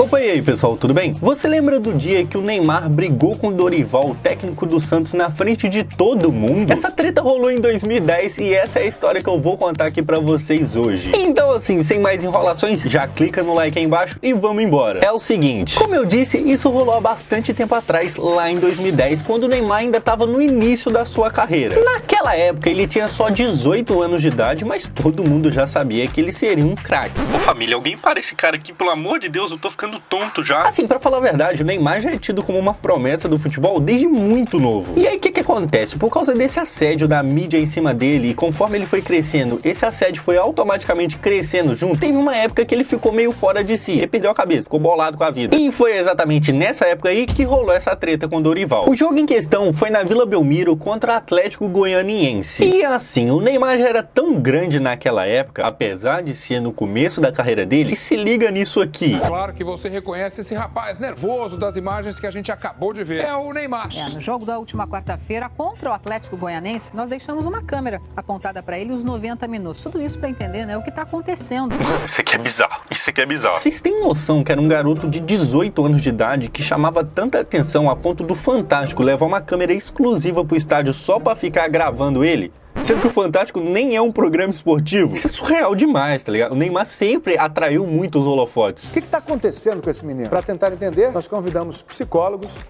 Opa, e aí pessoal, tudo bem? Você lembra do dia que o Neymar brigou com o Dorival, o técnico do Santos, na frente de todo mundo? Essa treta rolou em 2010 e essa é a história que eu vou contar aqui pra vocês hoje. Então assim, sem mais enrolações, já clica no like aí embaixo e vamos embora. É o seguinte, como eu disse, isso rolou há bastante tempo atrás, lá em 2010, quando o Neymar ainda estava no início da sua carreira. Naquela época ele tinha só 18 anos de idade, mas todo mundo já sabia que ele seria um craque. Ô família, alguém para esse cara aqui, pelo amor de Deus, eu tô ficando tonto já. Assim, pra falar a verdade, o Neymar já é tido como uma promessa do futebol desde muito novo. E aí o que acontece? Por causa desse assédio da mídia em cima dele, e conforme ele foi crescendo, esse assédio foi automaticamente crescendo junto, teve uma época que ele ficou meio fora de si, ele perdeu a cabeça, ficou bolado com a vida. E foi exatamente nessa época aí que rolou essa treta com o Dorival. O jogo em questão foi na Vila Belmiro contra o Atlético Goianiense. E assim, o Neymar já era tão grande naquela época, apesar de ser no começo da carreira dele, que se liga nisso aqui. Claro que você reconhece esse rapaz nervoso das imagens que a gente acabou de ver. É o Neymar. No jogo da última quarta-feira contra o Atlético Goianiense, nós deixamos uma câmera apontada para ele os 90 minutos. Tudo isso para entender, né, o que tá acontecendo. Isso aqui é bizarro, isso aqui é bizarro. Vocês têm noção que era um garoto de 18 anos de idade que chamava tanta atenção a ponto do Fantástico levar uma câmera exclusiva pro estádio só pra ficar gravando ele? Sendo que o Fantástico nem é um programa esportivo. Isso é surreal demais, tá ligado? O Neymar sempre atraiu muito os holofotes. O que está acontecendo com esse menino? Para tentar entender, nós convidamos psicólogos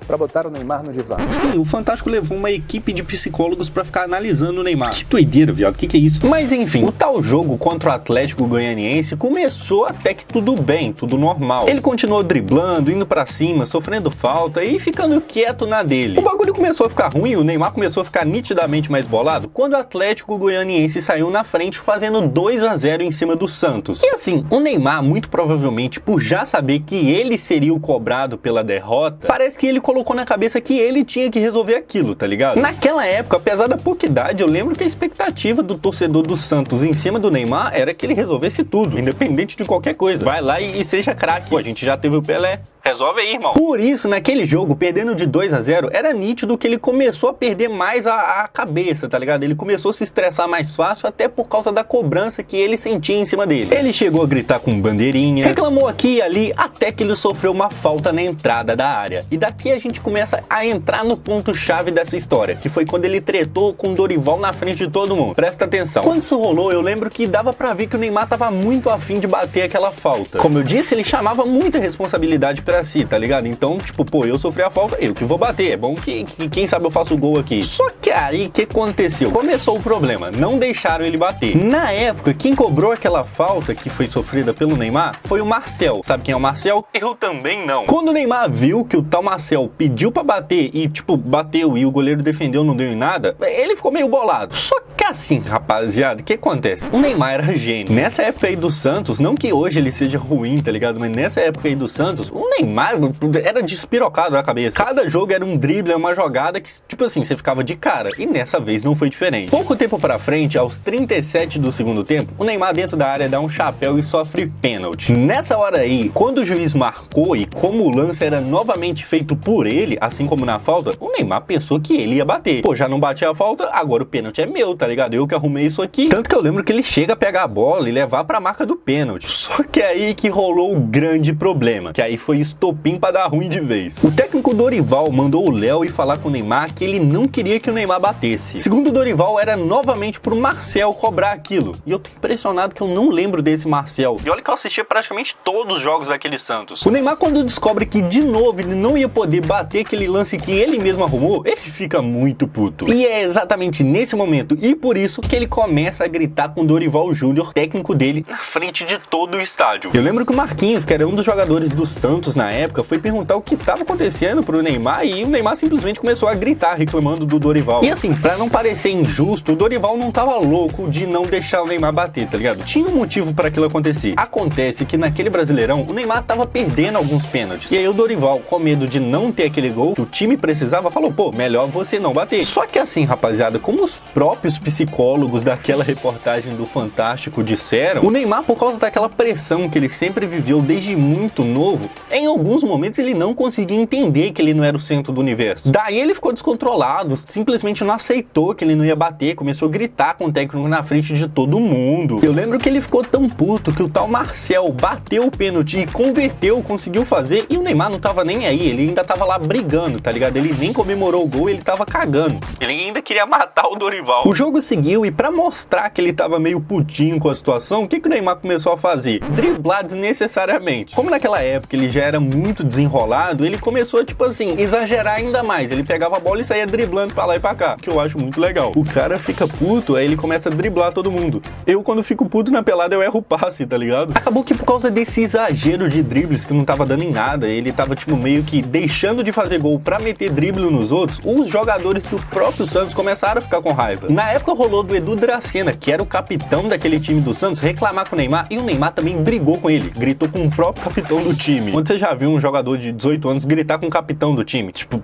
para botar o Neymar no divã. Sim, o Fantástico levou uma equipe de psicólogos pra ficar analisando o Neymar. Que doideira, viado, que é isso? Mas enfim, o tal jogo contra o Atlético Goianiense começou até que tudo bem, tudo normal. Ele continuou driblando, indo pra cima, sofrendo falta e ficando quieto na dele. O bagulho começou a ficar ruim, o Neymar começou a ficar nitidamente mais bolado quando o Atlético Goianiense saiu na frente fazendo 2-0 em cima do Santos. E assim, o Neymar, muito provavelmente por já saber que ele seria o cobrado pela derrota, parece que ele colocou na cabeça que ele tinha que resolver aquilo, tá ligado? Naquela época, apesar da pouca idade, eu lembro que a expectativa do torcedor do Santos em cima do Neymar era que ele resolvesse tudo, independente de qualquer coisa. Vai lá e seja craque. Pô, a gente já teve o Pelé. Resolve aí, irmão. Por isso, naquele jogo, perdendo de 2-0, era nítido que ele começou a perder mais a cabeça, tá ligado? Ele começou a se estressar mais fácil, até por causa da cobrança que ele sentia em cima dele. Ele chegou a gritar com bandeirinha, reclamou aqui e ali, até que ele sofreu uma falta na entrada da área. E daqui a gente começa a entrar no ponto-chave dessa história, que foi quando ele tretou com o Dorival na frente de todo mundo. Presta atenção. Quando isso rolou, eu lembro que dava pra ver que o Neymar tava muito afim de bater aquela falta. Como eu disse, ele chamava muita responsabilidade pra si, tá ligado? Então, tipo, pô, eu sofri a falta, eu que vou bater. É bom que quem sabe eu faço o gol aqui. Só que aí, o que aconteceu? Começou o problema, não deixaram ele bater. Na época, quem cobrou aquela falta que foi sofrida pelo Neymar foi o Marcel. Sabe quem é o Marcel? Eu também não. Quando o Neymar viu que o tal Marcel pediu pra bater e, tipo, bateu e o goleiro defendeu, não deu em nada, ele ficou meio bolado. Só que assim, rapaziada, o que acontece? O Neymar era gênio. Nessa época aí do Santos, não que hoje ele seja ruim, tá ligado? Mas nessa época aí do Santos, o Neymar era despirocado na cabeça. Cada jogo era um drible, uma jogada que, tipo assim, você ficava de cara. E nessa vez não foi diferente. Pouco tempo pra frente, aos 37 do segundo tempo, o Neymar dentro da área dá um chapéu e sofre pênalti. Nessa hora aí, quando o juiz marcou e como o lance era novamente feito por ele, assim como na falta, o Neymar pensou que ele ia bater. Pô, já não bati a falta, agora o pênalti é meu, tá ligado? Eu que arrumei isso aqui. Tanto que eu lembro que ele chega a pegar a bola e levar pra marca do pênalti. Só que é aí que rolou o grande problema, que aí foi estopim pra dar ruim de vez. O técnico Dorival mandou o Léo ir falar com o Neymar que ele não queria que o Neymar batesse. Segundo o Dorival, era novamente pro Marcel cobrar aquilo. E eu tô impressionado que eu não lembro desse Marcel. E olha que eu assistia praticamente todos os jogos daquele Santos. O Neymar, quando descobre que de novo ele não ia poder bater aquele lance que ele mesmo arrumou, ele fica muito puto. E é exatamente nesse momento e por isso que ele começa a gritar com o Dorival Júnior, técnico dele, Na frente de todo o estádio. Eu lembro que o Marquinhos, que era um dos jogadores do Santos na época, foi perguntar o que estava acontecendo pro Neymar e o Neymar simplesmente começou a gritar, reclamando do Dorival. E assim, pra não parecer injusto, o Dorival não tava louco de não deixar o Neymar bater, tá ligado? Tinha um motivo para aquilo acontecer. Acontece que naquele Brasileirão, o Neymar tava perdendo alguns pênaltis. E aí o Dorival, com medo de não ter aquele gol que o time precisava, falou, pô, melhor você não bater. Só que assim, rapaziada, como os próprios psicólogos daquela reportagem do Fantástico disseram, o Neymar, por causa daquela pressão que ele sempre viveu desde muito novo, em alguns momentos ele não conseguia entender que ele não era o centro do universo. Daí ele ficou descontrolado, simplesmente não aceitou que ele não ia bater, começou a gritar com o técnico na frente de todo mundo. Eu lembro que ele ficou tão puto que o tal Marcel bateu o pênalti e converteu, conseguiu fazer, e o Neymar não tava nem aí, ele ainda tava lá brigando, tá ligado? Ele nem comemorou o gol, ele tava cagando. Ele ainda queria matar o Dorival. O jogo seguiu e pra mostrar que ele tava meio putinho com a situação, o que o Neymar começou a fazer? Driblar desnecessariamente. Como naquela época ele já era muito desenrolado, ele começou a, tipo assim, exagerar ainda mais. Ele pegava a bola e saía driblando pra lá e pra cá, que eu acho muito legal. O cara fica puto, aí ele começa a driblar todo mundo. Eu, quando fico puto na pelada, eu erro o passe, tá ligado? Acabou que por causa desse exagero de dribles que não tava dando em nada, ele tava, tipo, meio que deixando de fazer gol pra meter drible nos outros, os jogadores do próprio Santos começaram a ficar com raiva. Na época rolou do Edu Dracena, que era o capitão daquele time do Santos, reclamar com o Neymar, e o Neymar também brigou com ele, gritou com o próprio capitão do time. Quando você já viu um jogador de 18 anos gritar com o capitão do time? Tipo...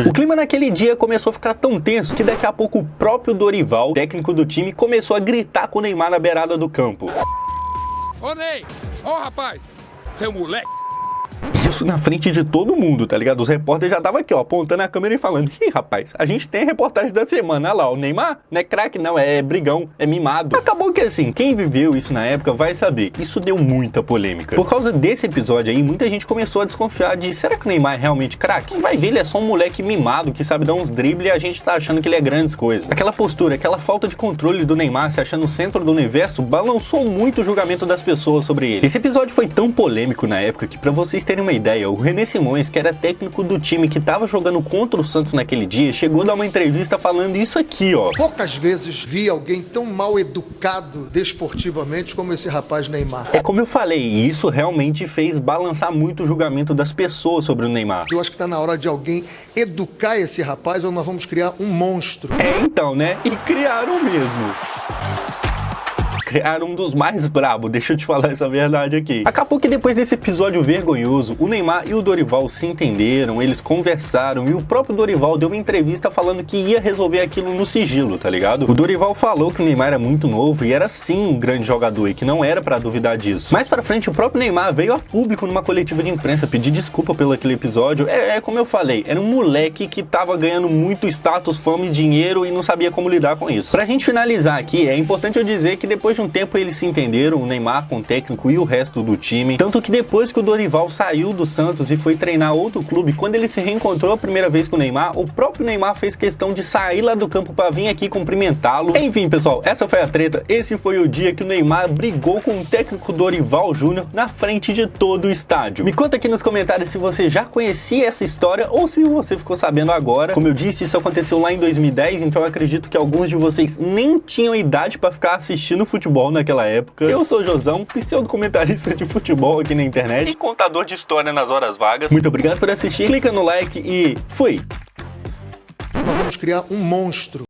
O clima naquele dia começou a ficar tão tenso que daqui a pouco o próprio Dorival, técnico do time, começou a gritar com o Neymar na beirada do campo. Ô Ney, ô rapaz, seu moleque. Isso na frente de todo mundo, tá ligado? Os repórteres já estavam aqui, ó, apontando a câmera e falando: ih, rapaz, a gente tem a reportagem da semana, olha lá, o Neymar não é craque não, é brigão, é mimado. Acabou que assim, quem viveu isso na época vai saber, isso deu muita polêmica. Por causa desse episódio aí, muita gente começou a desconfiar de, será que o Neymar é realmente craque? Vai ver, ele é só um moleque mimado que sabe dar uns dribles e a gente tá achando que ele é grandes coisas. Aquela postura, aquela falta de controle do Neymar se achando o centro do universo, balançou muito o julgamento das pessoas sobre ele. Esse episódio foi tão polêmico na época que, pra vocês terem uma ideia, o René Simões, que era técnico do time que tava jogando contra o Santos naquele dia, chegou a dar uma entrevista falando isso aqui, ó. Poucas vezes vi alguém tão mal educado desportivamente como esse rapaz Neymar. É como eu falei, isso realmente fez balançar muito o julgamento das pessoas sobre o Neymar. Eu acho que tá na hora de alguém educar esse rapaz ou nós vamos criar um monstro. É, então, né? E criaram mesmo. Criaram um dos mais brabos, deixa eu te falar essa verdade aqui. Acabou que depois desse episódio vergonhoso, o Neymar e o Dorival se entenderam, eles conversaram e o próprio Dorival deu uma entrevista falando que ia resolver aquilo no sigilo, tá ligado? O Dorival falou que o Neymar era muito novo e era sim um grande jogador e que não era pra duvidar disso. Mais pra frente, o próprio Neymar veio a público numa coletiva de imprensa pedir desculpa pelo aquele episódio. É como eu falei, era um moleque que tava ganhando muito status, fama e dinheiro e não sabia como lidar com isso. Pra gente finalizar aqui, é importante eu dizer que depois de um tempo eles se entenderam, o Neymar com o técnico e o resto do time, tanto que depois que o Dorival saiu do Santos e foi treinar outro clube, quando ele se reencontrou a primeira vez com o Neymar, o próprio Neymar fez questão de sair lá do campo pra vir aqui cumprimentá-lo. Enfim, pessoal, essa foi a treta, esse foi o dia que o Neymar brigou com o técnico Dorival Júnior na frente de todo o estádio. Me conta aqui nos comentários se você já conhecia essa história ou se você ficou sabendo agora. Como eu disse, isso aconteceu lá em 2010, então eu acredito que alguns de vocês nem tinham idade pra ficar assistindo futebol naquela época. Eu sou o Josão, pseudo-comentarista de futebol aqui na internet E contador de história nas horas vagas. Muito obrigado por assistir, clica no like e fui! Nós vamos criar um monstro.